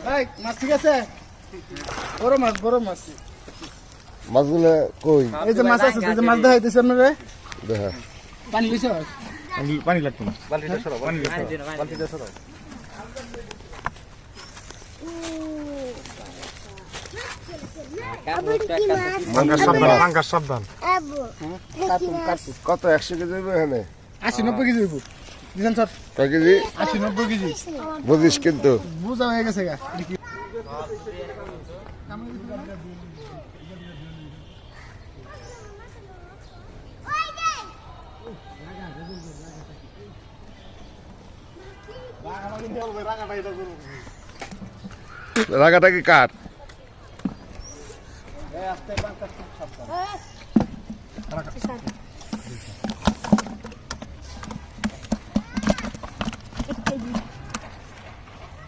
ভাই মাছ ঠিক আছে? বড় মাছ বড় মাছ। মাছগুলো কই? এই যে মাছ আছে, এই যে মাছ দেখাইতেছে আপনারে। দেখা পানি লইছ? পানি লাগতো না, বালতিটা সরাও, বালতিটা সরাও। পাঙ্গাস সাবধান। কত 100 কেজি হইব এখানে? 80-90 কেজি হইব। দিছেন স্যার? কয় কেজি? 80-90 কেজি। বুঝিস কিন্তু বুঝা হয়ে গেছে গা। রাগাটা কি কার? Thank you.